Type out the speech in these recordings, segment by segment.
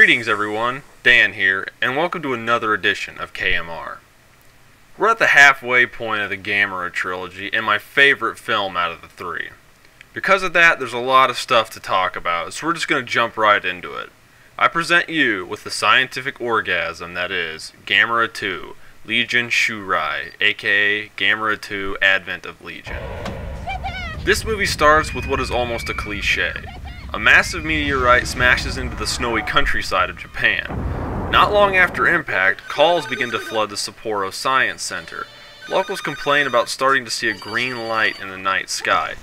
Greetings everyone, Dan here, and welcome to another edition of KMR. We're at the halfway point of the Gamera trilogy and my favorite film out of the three. Because of that, there's a lot of stuff to talk about, so we're just going to jump right into it. I present you with the scientific orgasm that is Gamera 2, Legion Shurai, aka Gamera 2 Advent of Legion. This movie starts with what is almost a cliche. A massive meteorite smashes into the snowy countryside of Japan. Not long after impact, calls begin to flood the Sapporo Science Center. Locals complain about starting to see a green light in the night sky.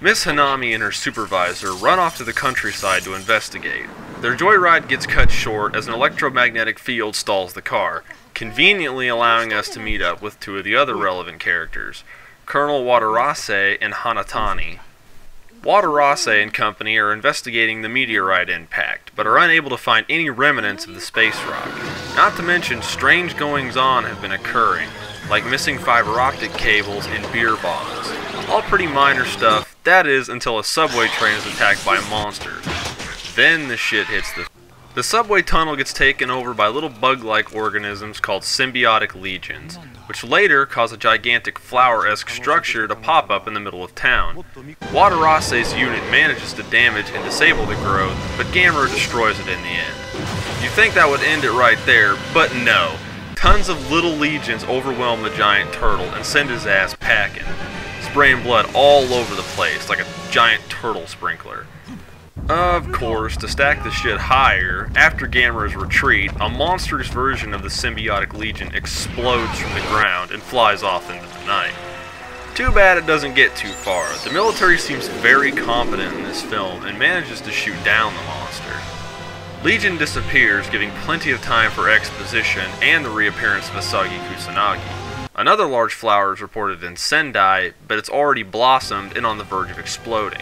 Miss Hanami and her supervisor run off to the countryside to investigate. Their joyride gets cut short as an electromagnetic field stalls the car, conveniently allowing us to meet up with two of the other relevant characters, Colonel Watarase and Hanatani. Watarase and company are investigating the meteorite impact, but are unable to find any remnants of the space rock. Not to mention, strange goings-on have been occurring, like missing fiber optic cables and beer bottles. All pretty minor stuff, that is, until a subway train is attacked by monsters. Then the shit hits the... The subway tunnel gets taken over by little bug-like organisms called symbiotic legions, which later cause a gigantic flower-esque structure to pop up in the middle of town. Watarase's unit manages to damage and disable the growth, but Gamera destroys it in the end. You'd think that would end it right there, but no. Tons of little legions overwhelm the giant turtle and send his ass packing, spraying blood all over the place like a giant turtle sprinkler. Of course, to stack the shit higher, after Gamera's retreat, a monstrous version of the symbiotic legion explodes from the ground and flies off into the night. Too bad it doesn't get too far. The military seems very competent in this film and manages to shoot down the monster. Legion disappears, giving plenty of time for exposition and the reappearance of Asagi Kusanagi. Another large flower is reported in Sendai, but it's already blossomed and on the verge of exploding.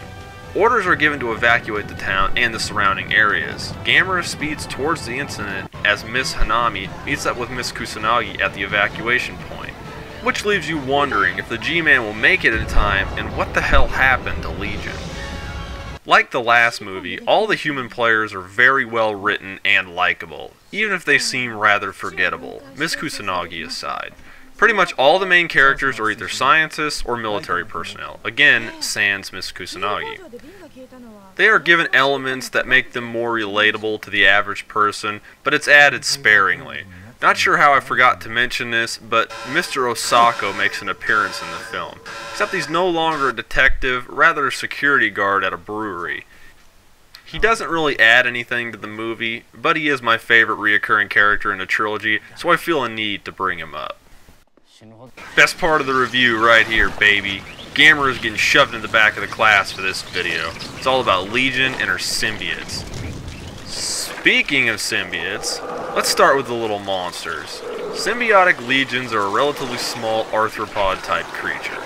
Orders are given to evacuate the town and the surrounding areas. Gamera speeds towards the incident as Miss Hanami meets up with Miss Kusanagi at the evacuation point, which leaves you wondering if the G-Man will make it in time and what the hell happened to Legion. Like the last movie, all the human players are very well written and likable, even if they seem rather forgettable, Miss Kusanagi aside. Pretty much all the main characters are either scientists or military personnel, again, sans Miss Kusanagi. They are given elements that make them more relatable to the average person, but it's added sparingly. Not sure how I forgot to mention this, but Mr. Osako makes an appearance in the film, except he's no longer a detective, rather a security guard at a brewery. He doesn't really add anything to the movie, but he is my favorite reoccurring character in the trilogy, so I feel a need to bring him up. Best part of the review right here, baby. Gamera is getting shoved in the back of the class for this video. It's all about Legion and her symbiotes. Speaking of symbiotes, let's start with the little monsters. Symbiotic legions are a relatively small arthropod-type creature.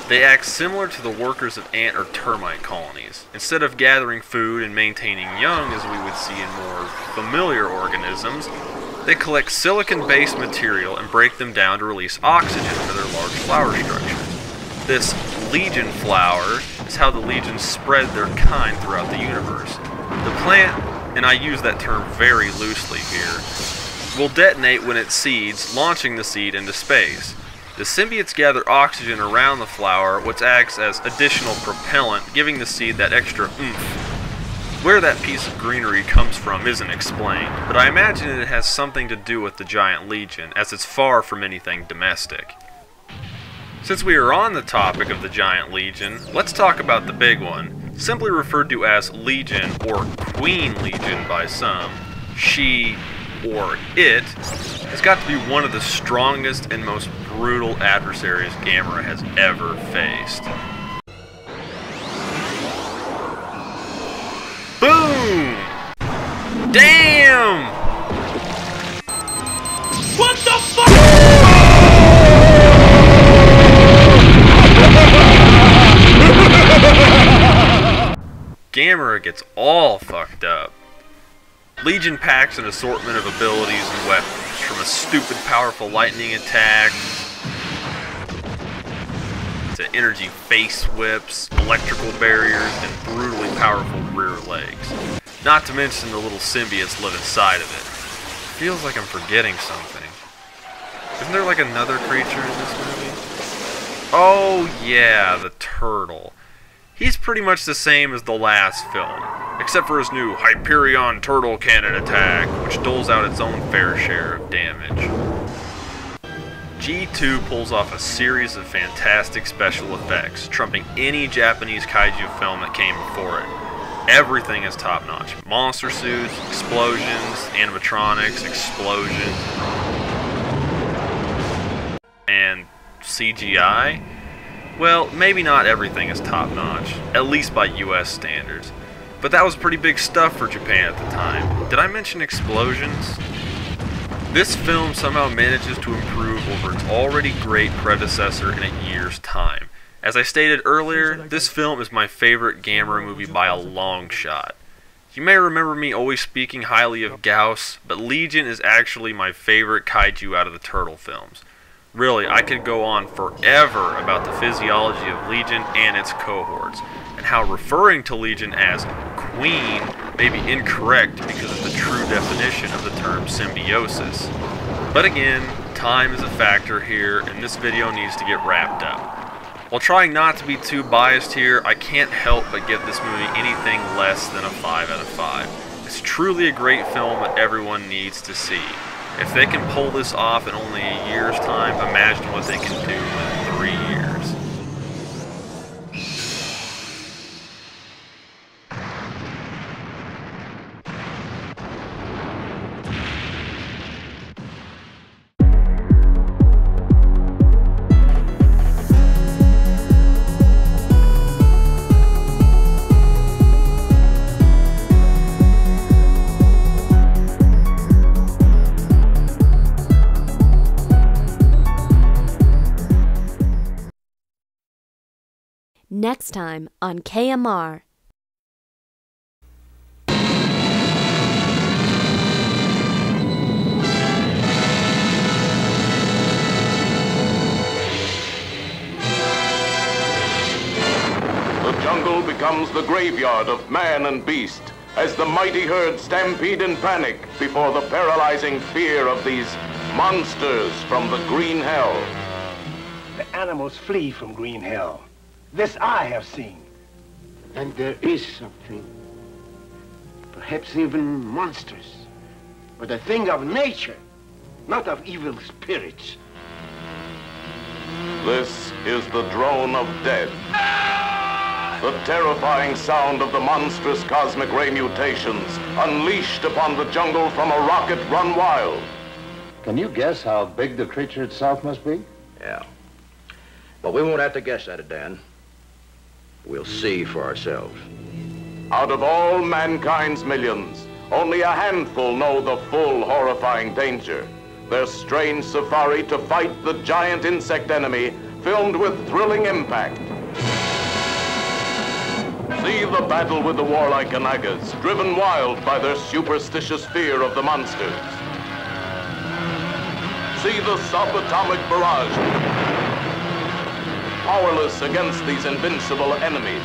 They act similar to the workers of ant or termite colonies. Instead of gathering food and maintaining young as we would see in more familiar organisms, they collect silicon-based material and break them down to release oxygen for their large flower structure. This legion flower is how the legions spread their kind throughout the universe. The plant, and I use that term very loosely here, will detonate when it seeds, launching the seed into space. The symbiotes gather oxygen around the flower, which acts as additional propellant, giving the seed that extra oomph. Where that piece of greenery comes from isn't explained, but I imagine it has something to do with the giant legion, as it's far from anything domestic. Since we are on the topic of the giant legion, let's talk about the big one, simply referred to as Legion or Queen Legion by some. She, or it, has got to be one of the strongest and most brutal adversaries Gamera has ever faced. Boom! Damn! What the fuck? Gamera gets all fucked up. Legion packs an assortment of abilities and weapons, from a stupid powerful lightning attack to energy face whips, electrical barriers, and brutally powerful rear legs. Not to mention the little symbiotes live inside of it. Feels like I'm forgetting something. Isn't there like another creature in this movie? Oh yeah, the turtle. He's pretty much the same as the last film, except for his new Hyperion Turtle Cannon attack, which doles out its own fair share of damage. G2 pulls off a series of fantastic special effects, trumping any Japanese kaiju film that came before it. Everything is top-notch. Monster suits, explosions, animatronics, explosions, and CGI? Well, maybe not everything is top-notch, at least by US standards. But that was pretty big stuff for Japan at the time. Did I mention explosions? This film somehow manages to improve over its already great predecessor in a year's time. As I stated earlier, this film is my favorite Gamera movie by a long shot. You may remember me always speaking highly of Gauss, but Legion is actually my favorite kaiju out of the Turtle films. Really, I could go on forever about the physiology of Legion and its cohorts, and how referring to Legion as Queen may be incorrect because of the true definition of the term symbiosis. But again, time is a factor here, and this video needs to get wrapped up. While trying not to be too biased here, I can't help but give this movie anything less than a 5 out of 5. It's truly a great film that everyone needs to see. If they can pull this off in only a year's time, imagine what they can do in 3 years. Next time on KMR. The jungle becomes the graveyard of man and beast as the mighty herd stampede in panic before the paralyzing fear of these monsters from the green hell. The animals flee from green hell. This I have seen. And there is something, perhaps even monsters, but a thing of nature, not of evil spirits. This is the drone of death. The terrifying sound of the monstrous cosmic ray mutations unleashed upon the jungle from a rocket run wild. Can you guess how big the creature itself must be? Yeah. But we won't have to guess at it, Dan. We'll see for ourselves. Out of all mankind's millions, only a handful know the full horrifying danger. Their strange safari to fight the giant insect enemy, filmed with thrilling impact. See the battle with the warlike Anagas, driven wild by their superstitious fear of the monsters. See the subatomic barrage, powerless against these invincible enemies.